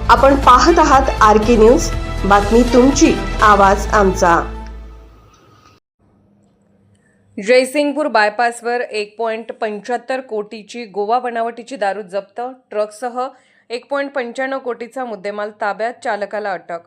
आपण पाहत आहात RK न्यूज, बातमी तुमची, आवाज आमचा। जयसिंगपूर बायपासवर 1.75 कोटीची गोवा बनावटीची दारू जप्त, ट्रकसह 1.95 कोटीचा मुद्देमाल ताब्यात, चालकाला अटक।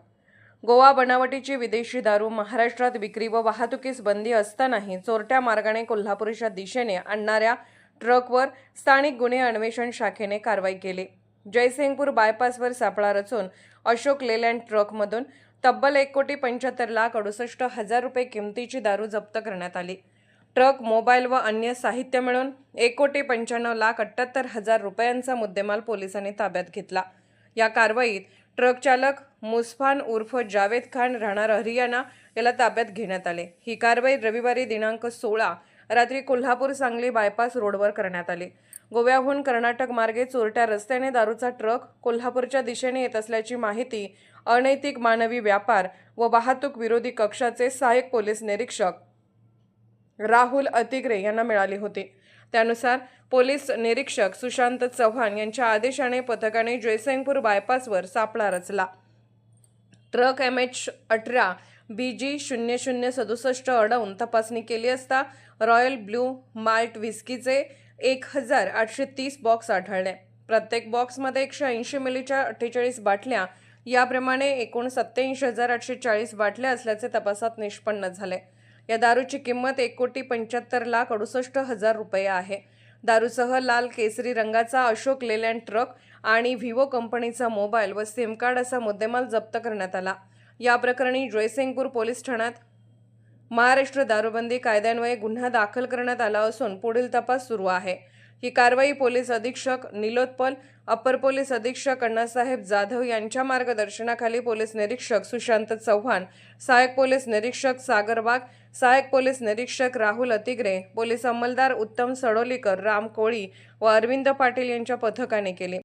गोवा बनावटीची विदेशी दारू महाराष्ट्रात विक्री व वाहतुकीस बंदी असतानाही चोरट्या मार्गाने कोल्हापूरच्या दिशेने आणणाऱ्या ट्रकवर स्थानिक गुन्हे अन्वेषण शाखेने कारवाई केली। जयसिंगपूर बायपासवर सापळा रचून अशोक लेलँड ट्रकमधून तब्बल 1,65,68,000 रुपये किमतीची दारू जप्त करण्यात आली। ट्रक, मोबाईल व अन्य साहित्य मिळून 1,95,78,000 रुपयांचा मुद्देमाल पोलिसांनी ताब्यात घेतला। या कारवाईत ट्रक चालक मुस्फान उर्फ जावेद खान राहणार हरियाणा याला ताब्यात घेण्यात आले। ही कारवाई रविवारी दिनांक 16 रात्री कोल्हापूर सांगली बायपास रोडवर करण्यात आली। गोव्याहून कर्नाटक मार्गे चोरट्या रस्त्याने दारूचा ट्रक कोल्हापूरच्या दिशेने येत असल्याची माहिती अनैतिक मानवी व्यापार व वाहतूक विरोधी कक्षाचे सहाय्यक पोलीस निरीक्षक राहुल अतिग्रे यांना मिळाली होती। त्यानुसार पोलीस निरीक्षक सुशांत चव्हाण यांच्या आदेशाने पथकाने जयसिंगपूर बायपासवर सापळा रचला। ट्रक MH18 BG 0067 अडवून तपासणी केली असता रॉयल ब्लू माल्ट व्हिस्कीचे 1,830 बॉक्स आढळले। प्रत्येक बॉक्समध्ये 180 मिलीच्या 48 बाटल्या, याप्रमाणे एकूण 87,840 बाटल्या असल्याचे तपासात निष्पन्न झाले। या दारूची किंमत 1,75,68,000 रुपये आहे। दारूसह लाल केसरी रंगाचा अशोक लेलँड ट्रक आणि व्हिवो कंपनीचा मोबाईल व सिम कार्ड असा मुद्देमाल जप्त करण्यात आला। या प्रकरणी जयसिंगपूर पोलीस ठाण्यात महाराष्ट्र दारूबंदी कायद्यान्वये गुन्हा दाखल करण्यात आला असून पुढील तपास सुरू आहे। ही कारवाई पोलीस अधीक्षक निलोत्पल, अपर पोलीस अधीक्षक अण्णासाहेब जाधव यांच्या मार्गदर्शनाखाली पोलीस निरीक्षक सुशांत चव्हाण, सहाय्यक पोलीस निरीक्षक सागर वाघ, सहाय्यक पोलीस निरीक्षक राहुल अतिग्रे, पोलीस अंमलदार उत्तम सडोलीकर, राम कोळी व अरविंद पाटील यांच्या पथकाने केली।